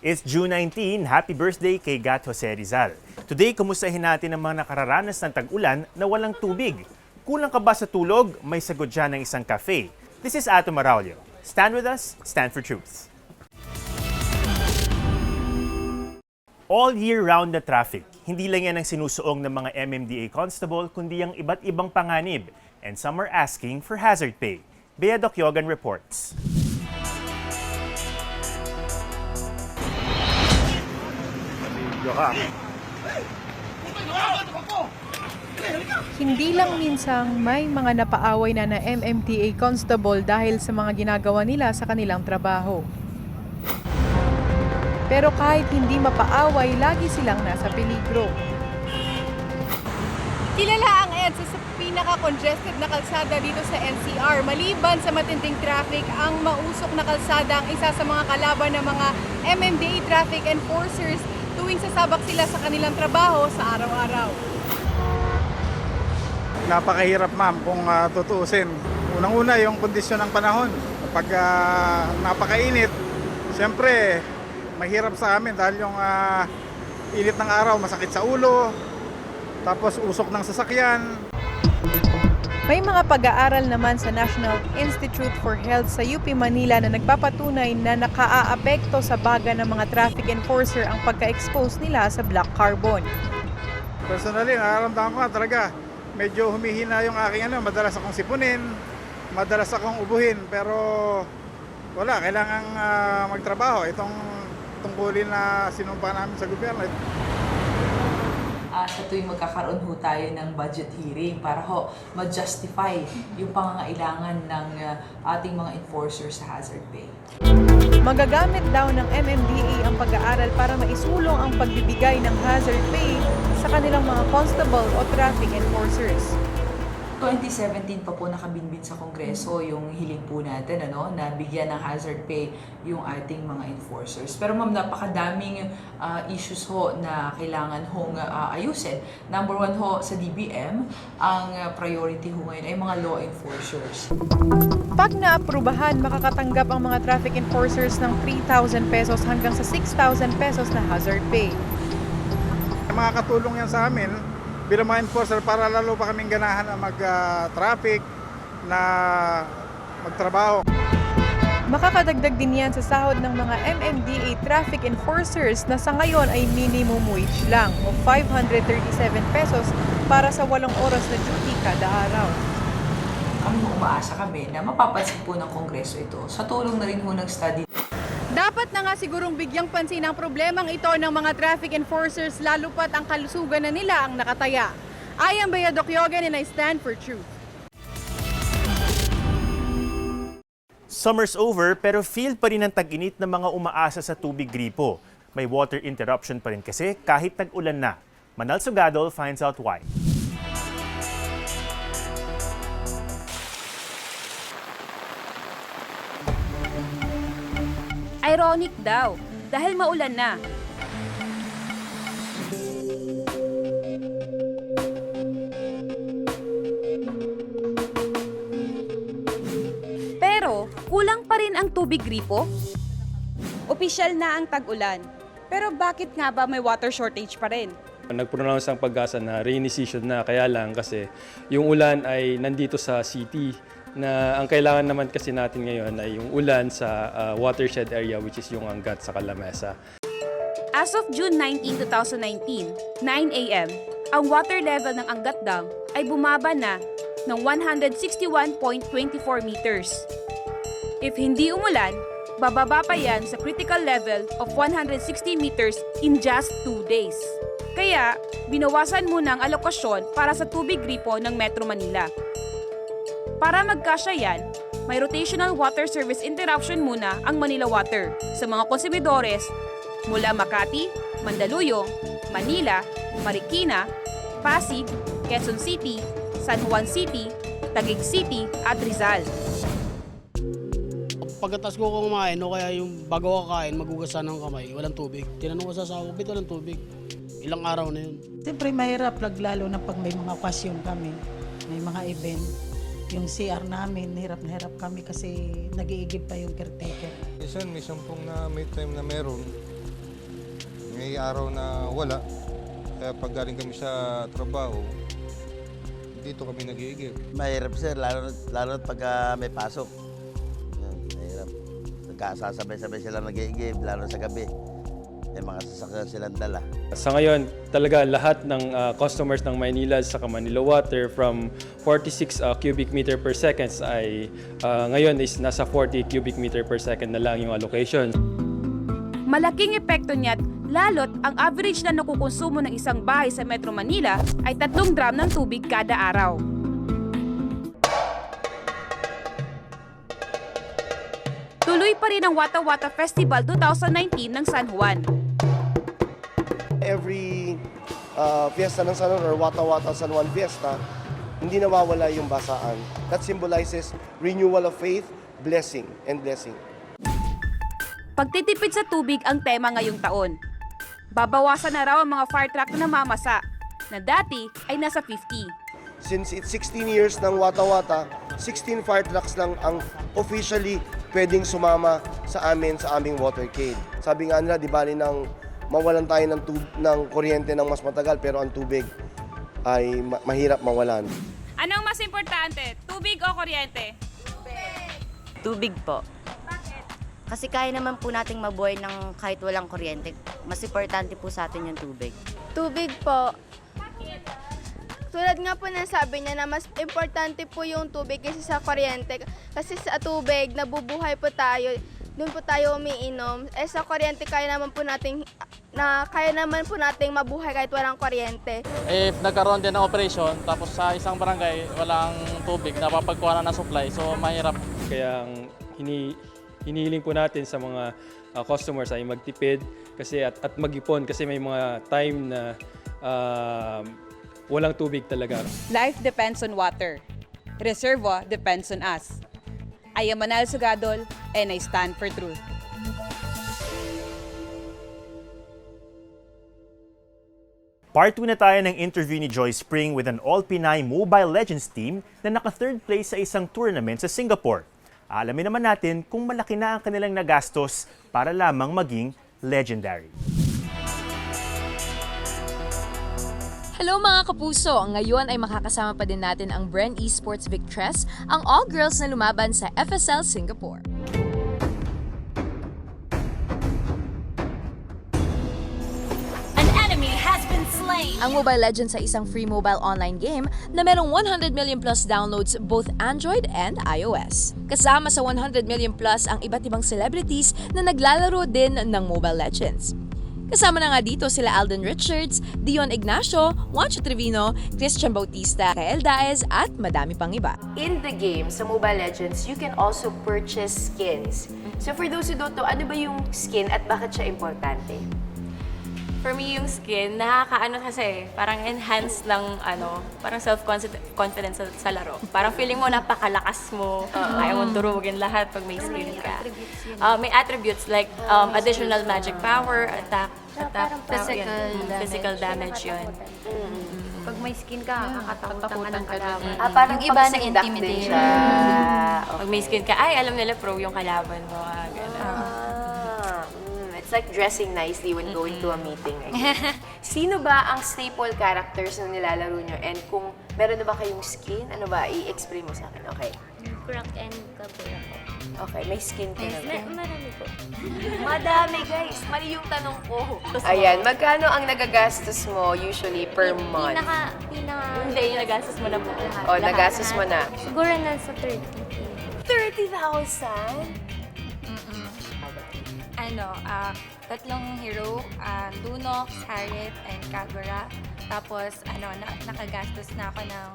It's June 19. Happy birthday kay Gat Jose Rizal. Today, kumustahin natin ang mga nakararanas ng tag-ulan na walang tubig. Kulang ka ba sa tulog? May sagot dyan ng isang cafe. This is Ato Maraulio. Stand with us, stand for truth. All year round na traffic. Hindi lang yan ang sinusuong ng mga MMDA constable, kundi ang iba't ibang panganib. And some are asking for hazard pay. Bea Docyogan reports. Hindi lang minsang may mga napaaway na MMDA constable dahil sa mga ginagawa nila sa kanilang trabaho. Pero kahit hindi mapaaway, lagi silang nasa peligro. Kilala ang EDSA sa pinaka-congested na kalsada dito sa NCR. Maliban sa matinding traffic, ang mausok na kalsada ang isa sa mga kalaban ng mga MMDA traffic enforcers tuwing sasabak sila sa kanilang trabaho sa araw-araw. Napakahirap ma'am kung tutuusin. Unang-una yung kondisyon ng panahon. Kapag napakainit, siyempre mahirap sa amin dahil yung init ng araw masakit sa ulo, tapos usok ng sasakyan. May mga pag-aaral naman sa National Institute for Health sa UP Manila na nagpapatunay na nakaaapekto sa baga ng mga traffic enforcer ang pagka-expose nila sa black carbon. Personally, nararamdaman ko talaga medyo humihina yung aking madalas akong sipunin, madalas akong ubuhin, pero wala, kailangan magtrabaho. Itong tungkulin na sinumpa namin sa gobyerno. Sa tuwing magkakaroon ho tayo ng budget hearing para ho ma-justify yung pangangailangan ng ating mga enforcers sa hazard pay. Magagamit daw ng MMDA ang pag-aaral para maisulong ang pagbibigay ng hazard pay sa kanilang mga constable o traffic enforcers. 2017 pa po nakabinbin sa Kongreso yung hiling po natin na bigyan ng hazard pay yung ating mga enforcers. Pero ma'am, napakadaming issues ho na kailangan hong ayusin. Number one ho sa DBM, ang priority ho ngayon ay mga law enforcers. Pag naaprubahan, makakatanggap ang mga traffic enforcers ng 3,000 pesos hanggang sa 6,000 pesos na hazard pay. Makakatulong yan sa amin bilang mga enforcer para lalo pa kaming ganahan na mag-traffic, na magtrabaho. Makakadagdag din yan sa sahod ng mga MMDA traffic enforcers na sa ngayon ay minimum wage lang o 537 pesos para sa 8 oras na duty kada araw. Umaasa kami na mapapansin po ng Kongreso ito sa tulong na rin ho ng study. Dapat na nga sigurong bigyang pansin ang problemang ito ng mga traffic enforcers lalo pat ang kalusugan na nila ang nakataya. I am Bea Docyogan and I stand for truth. Summer's over pero feel pa rin ang tag-init ng mga umaasa sa tubig gripo. May water interruption pa rin kasi kahit tag-ulan na. Manal Sugadol finds out why. Ironic daw, dahil maulan na. Pero, kulang pa rin ang tubig gripo? Opisyal na ang tag-ulan. Pero bakit nga ba may water shortage pa rin? Nag-pronounce ang Pag-asa na rainy season na, kaya lang kasi yung ulan ay nandito sa city, na ang kailangan naman kasi natin ngayon ay yung ulan sa watershed area, which is yung Angat sa Kalamesa. As of June 19, 2019, 9 a.m., ang water level ng Angat Dam ay bumaba na ng 161.24 meters. If hindi umulan, bababa pa yan sa critical level of 160 meters in just 2 days. Kaya, binawasan muna ang alokasyon para sa tubig gripo ng Metro Manila. Para magkasya yan, may rotational water service interruption muna ang Manila Water sa mga konsumidores mula Makati, Mandaluyong, Manila, Marikina, Pasig, Quezon City, San Juan City, Taguig City at Rizal. Pagkatas ko kumain o kaya yung bago kakain, magugasan ng kamay, walang tubig. Tinanong ko sa asawa, bit walang tubig. Ilang araw na yun. Siyempre mahirap, lalo na pag may mga okasyon kami, may mga event. Yung CR namin, hirap na hirap kami kasi nag-iigib pa yung caretaker. Minsan pong na may time na meron, May araw na wala. Kaya pag galing kami sa trabaho, dito kami nag-iigib. Mahirap sir, lalo pag may pasok. Yan, mahirap. Nagkasasabay-sabay sila nag-iigib, lalo sa gabi. May mga sasakyan silang dala. Sa ngayon, talaga lahat ng customers ng Maynila sa Manila Water from 46 cubic meter per second ay ngayon is nasa 40 cubic meter per second na lang yung allocation. Malaking epekto niya't lalo't ang average na nakukonsumo ng isang bahay sa Metro Manila ay 3 drum ng tubig kada araw. Tuloy pa rin ang Wata Wata Festival 2019 ng San Juan. Every fiesta ng San Juan or Wata Wata San Juan Fiesta, hindi nawawala yung basaan. That symbolizes renewal of faith, blessing, and blessing. Pagtitipid sa tubig ang tema ngayong taon. Babawasan na raw ang mga fire truck na namamasa, na dati ay nasa 50. Since it's 16 years ng Wata Wata, 16 fire trucks lang ang officially pwedeng sumama sa aming watercade. Sabi nga nila, di bali nang mawalan tayo ng kuryente ng mas matagal, pero ang tubig ay mahirap mawalan. Anong mas importante, tubig o kuryente? Tubig po. Kasi kaya naman po nating mabuhay ng kahit walang kuryente. Mas importante po sa atin yung tubig. Tubig po. Tulad nga po ng sabi niya na mas importante po yung tubig kaysa sa kuryente. Kasi sa tubig, nabubuhay po tayo. Doon po tayo umiinom. Sa kuryente, kaya naman po nating mabuhay kahit walang kuryente. If nagkaroon din ng operation, tapos sa isang barangay walang tubig, napapagkuha na ng supply, so mahirap. Kaya ang hinihiling po natin sa mga customers ay magtipid kasi at mag-ipon kasi may mga time na walang tubig talaga. Life depends on water. Reservoir depends on us. I am Manal Sugadol and I stand for truth. Part 2 na tayo ng interview ni Joy Spring with an all-Pinay Mobile Legends team na naka-third place sa isang tournament sa Singapore. Alamin naman natin kung malaki na ang kanilang nagastos para lamang maging legendary. Hello mga kapuso! Ngayon ay makakasama pa din natin ang Bren Esports Victress, ang all-girls na lumaban sa FSL Singapore. Ang Mobile Legends ay isang free mobile online game na merong 100 million plus downloads both Android and iOS. Kasama sa 100 million plus ang iba't ibang celebrities na naglalaro din ng Mobile Legends. Kasama na nga dito sila Alden Richards, Dion Ignacio, Juancho Trevino, Christian Bautista, Kael Daez at madami pang iba. In the game, sa Mobile Legends, you can also purchase skins. So for those who don't know, ano ba yung skin at bakit siya importante? For me, yung skin, nakakaano kasi, parang enhance ng parang self-confidence sa laro. Parang feeling mo napakalakas mo, kaya mo durugin lahat pag may skin ka. May attributes like additional magic power, attack, physical damage yun. Pag may skin ka, kakatakutan ka ng kalaban. Parang iba na intimidation. Pag may skin ka, ay alam nila pro yung kalaban mo. It's like dressing nicely when going to a meeting. Sino ba ang staple characters na nilalaro nyo? And kung meron na ba kayong skin, ano ba? I-explain mo sa akin. Okay. Croc and Kabura po. Okay, may skin ka na ba? Marami po. Madami guys! Mali yung tanong ko. Ayan, magkano ang nagagastos mo usually per month? Hindi, yung nagastos mo na po. O, nagastos mo na. Siguro nasa 30K. 30,000? Tatlong hero, Lunox, Harriet, and Kagura. Tapos, nakagastos na ako ng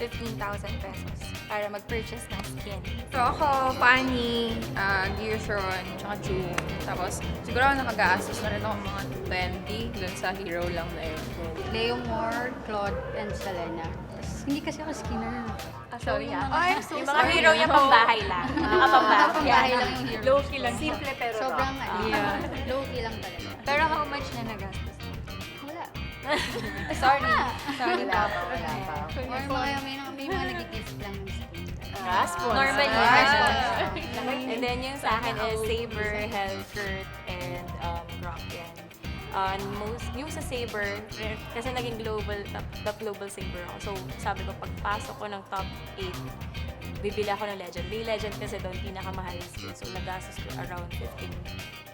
15,000 pesos para mag-purchase ng skin. So ako, Fanny, Gearshon, tsaka June. Tapos siguro nakagastos na rin ako mga 20 dun sa hero lang na yun. Leomore, Claude, and Selena. Hindi kasi ako skinner. Sorry ha. I'm so sorry. Yung mga hero niya pambahay lang. Pambahay lang yung hero. Low-key lang. Simple pero sobrang low-key lang talaga. Pero how much na nagastos? Wala. Sorry. Wala pa. Or may mga nag-gift lang. Normally. And then yung sa akin is Saber, Hellkurt, and Rock yan. Yung sa Saber, kasi naging top global Saber ako. So, sabi ko, pagpasok ko ng top 8, bibili ako ng Legend. May Legend kasi doon, pinakamahal yung skin. So, nagastos ko around 15,000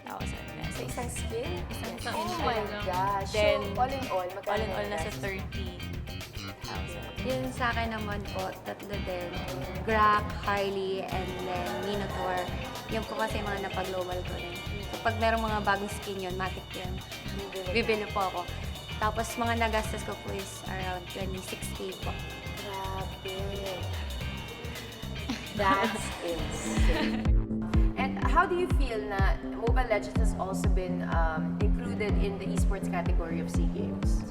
pesos. Sa isang skin? Isang Oh skin. my gosh. Then, so, all in all, magkano nasa 30,000. Yun sa akin naman po, tatlo din. Grak, Harley, and then Minotaur. Yun po kasi mga napag-global ko rin. Kapag merong mga bagong skin yun, matik yun. Bibili po ako. Tapos mga nagastos ko po is around 26K po. Grabe. That's insane. And how do you feel na Mobile Legends has also been included in the esports category of SEA Games?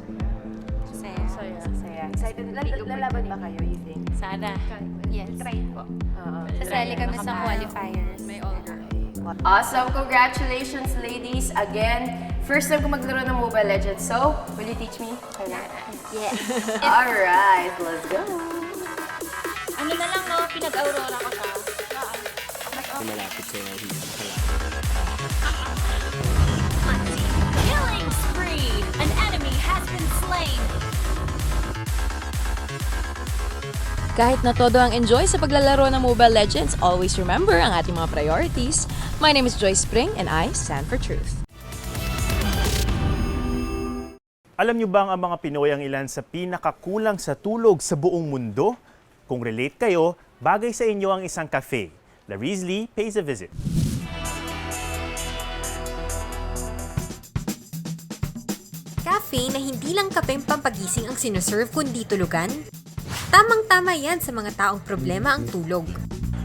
Saya. Excited. Lalaban ba kayo, you think? Sana. Yes. Try po. Sasali kami sa qualifiers. May all-girl. Awesome! Congratulations, ladies! Again, first time ko maglaro ng Mobile Legends. So, will you teach me? Yes. Alright, let's go! Ano na lang, no? Pinag-aurora ko siya. Malapit sa'yo ng hiling. Killing spree! An enemy has been slain! Kahit na todo ang enjoy sa paglalaro ng Mobile Legends, always remember ang ating mga priorities. My name is Joy Spring and I stand for truth. Alam niyo bang ang mga Pinoy ang ilan sa pinakakulang sa tulog sa buong mundo? Kung relate kayo, bagay sa inyo ang isang cafe. La Rizal pays a visit. Cafe na hindi lang kapeng pampagising ang sinuserve kundi tulugan? Tamang-tama yan sa mga taong problema ang tulog.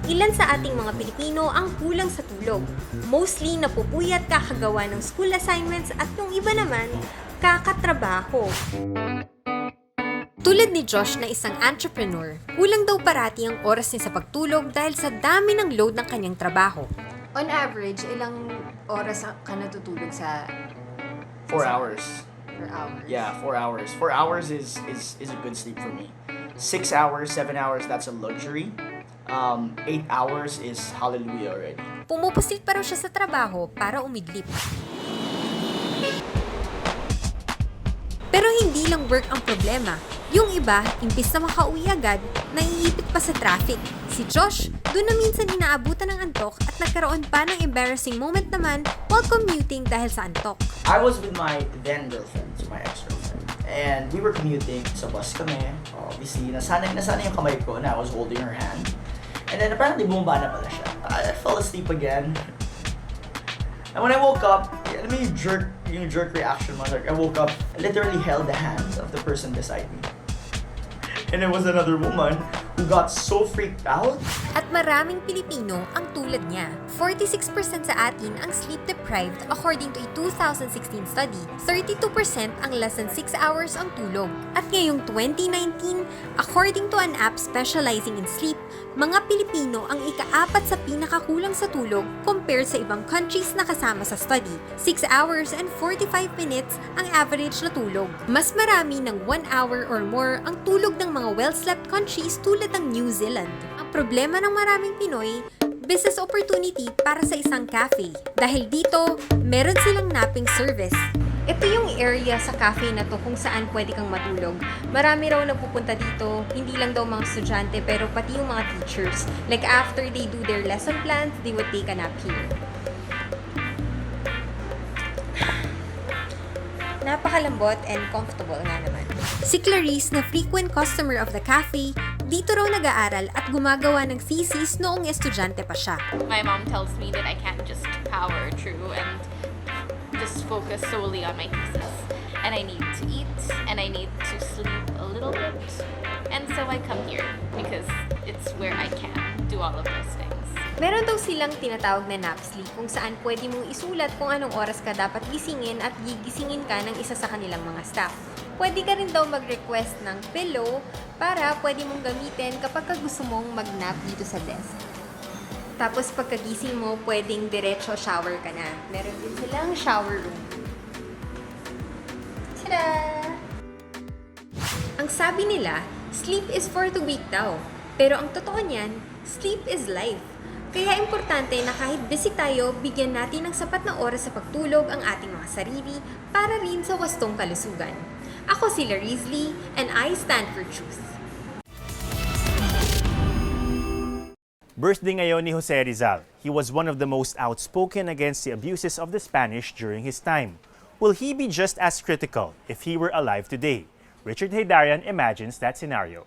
Ilan sa ating mga Pilipino ang kulang sa tulog. Mostly napupuyat kakagawa ng school assignments at yung iba naman, kakatrabaho. Tulad ni Josh na isang entrepreneur, kulang daw parati ang oras niya sa pagtulog dahil sa dami ng load ng kanyang trabaho. On average, ilang oras ka natutulog sa... 4 hours. 4 hours? Yeah, 4 hours. 4 hours is a good sleep for me. 6 hours, 7 hours, that's a luxury. 8 hours is hallelujah already. Pumupusit pa raw siya sa trabaho para umidlip. Pero hindi lang work ang problema. Yung iba, imbis na makauwi agad, naiipit pa sa traffic. Si Josh, doon na minsan inaabutan ng antok at nagkaroon pa ng embarrassing moment naman while commuting dahil sa antok. I was with my then girlfriend, so my ex-girlfriend. And we were commuting, sa bus kami. Obviously, nasanay yung kamay ko na I was holding her hand. And then apparently bumaba na pala siya. I fell asleep again. And when I woke up, alam mo yung jerk reaction mo. Like, I woke up, I literally held the hand of the person beside me. And it was another woman who got so freaked out. At maraming Pilipino ang tulad niya. 46% sa atin ang sleep-deprived according to a 2016 study. 32% ang less than 6 hours ang tulog. At ngayong 2019, according to an app specializing in sleep, mga Pilipino ang ika-4 sa pinakakulang sa tulog compared sa ibang countries na kasama sa study. 6 hours and 45 minutes ang average na tulog. Mas marami ng 1 hour or more ang tulog ng mga well-slept countries tulad ng New Zealand. Ang problema ng maraming Pinoy, business opportunity para sa isang cafe. Dahil dito, meron silang napping service. Ito yung area sa cafe na to kung saan pwede kang matulog. Marami raw nagpupunta dito, hindi lang daw mga estudyante pero pati yung mga teachers. Like after they do their lesson plans, they would take a nap here. Napakalambot and comfortable nga naman. Si Clarice na frequent customer of the cafe, dito raw nag-aaral at gumagawa ng thesis noong estudyante pa siya. My mom tells me that I can't just power through and just focus solely on my thesis. And I need to eat, and I need to sleep a little bit. And so I come here because it's where I can do all of those things. Meron daw silang tinatawag na nap sleep kung saan pwede mong isulat kung anong oras ka dapat gisingin at gigisingin ka ng isa sa kanilang mga staff. Pwede ka rin daw mag-request ng pillow para pwede mong gamitin kapag gusto mong mag-nap dito sa desk. Tapos pagkagising mo, pwedeng diretso shower ka na. Meron din silang shower room. Tada! Ang sabi nila, sleep is for the weak daw. Pero ang totoo niyan, sleep is life. Kaya importante na kahit busy tayo, bigyan natin ng sapat na oras sa pagtulog ang ating mga sarili para rin sa wastong kalusugan. Ako si Rizal and I stand for truth. Birthday ngayon ni Jose Rizal. He was one of the most outspoken against the abuses of the Spanish during his time. Will he be just as critical if he were alive today? Richard Haydarian imagines that scenario.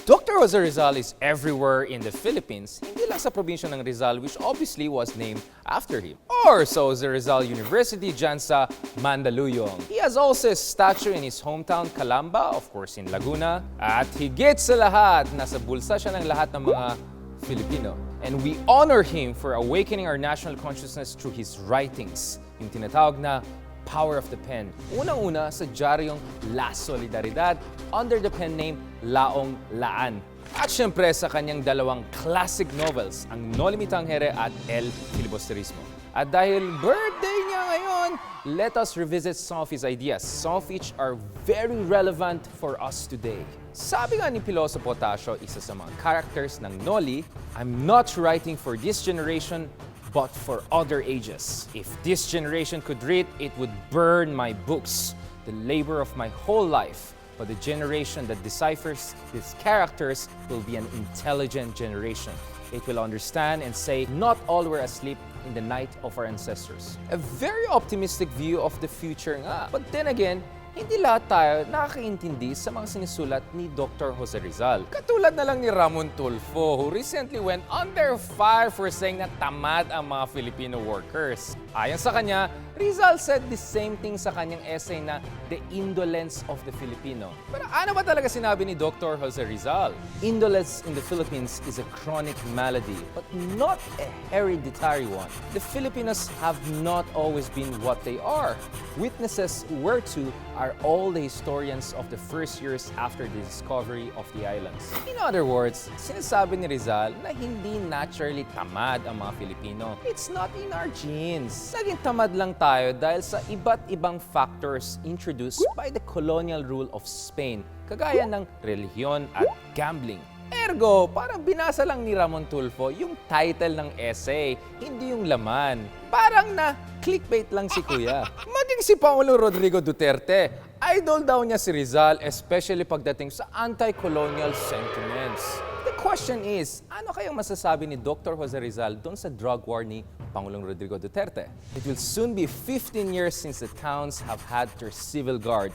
Dr. Jose Rizal is everywhere in the Philippines, hindi lang sa probinsya ng Rizal, which obviously was named after him, or sa Jose Rizal University dyan sa Mandaluyong. He has also a statue in his hometown Calamba, of course in Laguna, at higit sa lahat, nasa bulsa siya ng lahat ng mga Filipino. And we honor him for awakening our national consciousness through his writings, yung tinatawag na power of the pen. Unang-una sa dyaryong La Solidaridad under the pen name Laong Laan. At syempre sa kanyang dalawang classic novels, ang No Limitang Here at El Filibusterismo. At dahil birthday niya ngayon, let us revisit some of his ideas, some of which are very relevant for us today. Sabi nga ni Piloso Potasio, isa sa mga characters ng Noli, I'm not writing for this generation, but for other ages. If this generation could read, it would burn my books, the labor of my whole life. But the generation that deciphers these characters will be an intelligent generation. It will understand and say, not all were asleep in the night of our ancestors. A very optimistic view of the future nga. But then again, hindi lahat tayo nakakaintindi sa mga sinusulat ni Dr. Jose Rizal. Katulad na lang ni Ramon Tulfo, who recently went under fire for saying na tamad ang mga Filipino workers. Ayon sa kanya, Rizal said the same thing sa kanyang essay na The Indolence of the Filipino. Pero ano ba talaga sinabi ni Dr. Jose Rizal? Indolence in the Philippines is a chronic malady, but not a hereditary one. The Filipinos have not always been what they are. Witnesses whereto are all the historians of the first years after the discovery of the islands. In other words, sinasabi ni Rizal na hindi naturally tamad ang mga Filipino. It's not in our genes. Naging tamad lang tayo dahil sa iba't ibang factors introduced by the colonial rule of Spain, kagaya ng relihiyon at gambling. Ergo, parang binasa lang ni Ramon Tulfo yung title ng essay, hindi yung laman. Parang na clickbait lang si Kuya. Maging si Pangulong Rodrigo Duterte, idol daw niya si Rizal, especially pagdating sa anti-colonial sentiments. The question is, ano kayang masasabi ni Dr. Jose Rizal doon sa drug war ni Pangulong Rodrigo Duterte? It will soon be 15 years since the towns have had their civil guard.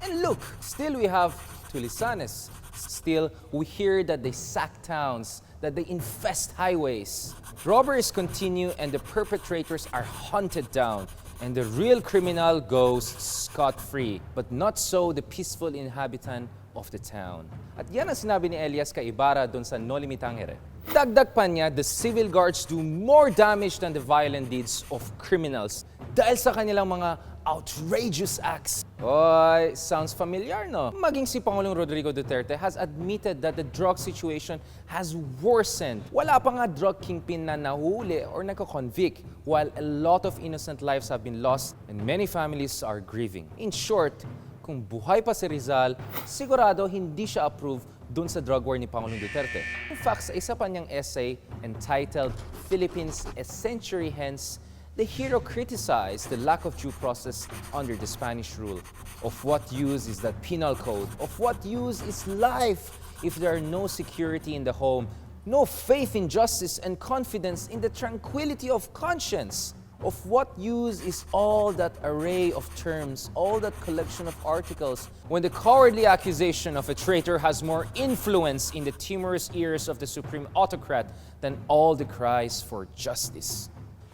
And look, still we have Tulisanes. Still, we hear that they sack towns, that they infest highways. Robberies continue and the perpetrators are hunted down. And the real criminal goes scot-free. But not so the peaceful inhabitant of the town. At yan ang sinabi ni Elias Caibara doon sa No Limitang Here. Dagdag pa niya, the civil guards do more damage than the violent deeds of criminals dahil sa kanilang mga outrageous acts. Oy, sounds familiar, no? Maging si Pangulong Rodrigo Duterte has admitted that the drug situation has worsened. Wala pa nga drug kingpin na nahuli or nako-convict, while a lot of innocent lives have been lost and many families are grieving. In short, kung buhay pa si Rizal, sigurado hindi siya approve dun sa drug war ni Pangulong Duterte. In fact, sa isa pa niyang essay entitled Philippines a Century Hence, the hero criticized the lack of due process under the Spanish rule. Of what use is that penal code? Of what use is life if there are no security in the home, no faith in justice and confidence in the tranquility of conscience? Of what use is all that array of terms, all that collection of articles, when the cowardly accusation of a traitor has more influence in the timorous ears of the supreme autocrat than all the cries for justice?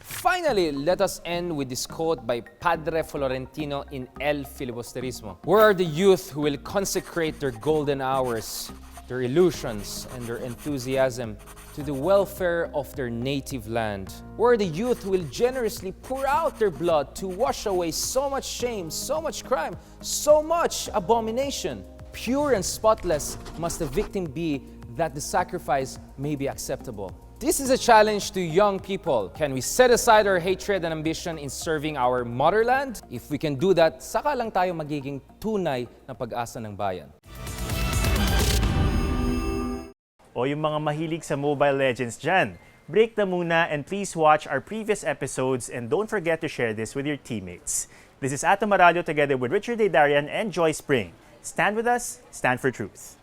Finally, let us end with this quote by Padre Florentino in El Filibusterismo. Where are the youth who will consecrate their golden hours, their illusions, and their enthusiasm to the welfare of their native land? Where are the youth who will generously pour out their blood to wash away so much shame, so much crime, so much abomination? Pure and spotless must the victim be that the sacrifice may be acceptable. This is a challenge to young people. Can we set aside our hatred and ambition in serving our motherland? If we can do that, saka lang tayo magiging tunay na pag-asa ng bayan. O yung mga mahilig sa Mobile Legends dyan, break na muna and please watch our previous episodes and don't forget to share this with your teammates. This is Ato Marallo together with Richard Darian and Joy Spring. Stand with us, stand for truth.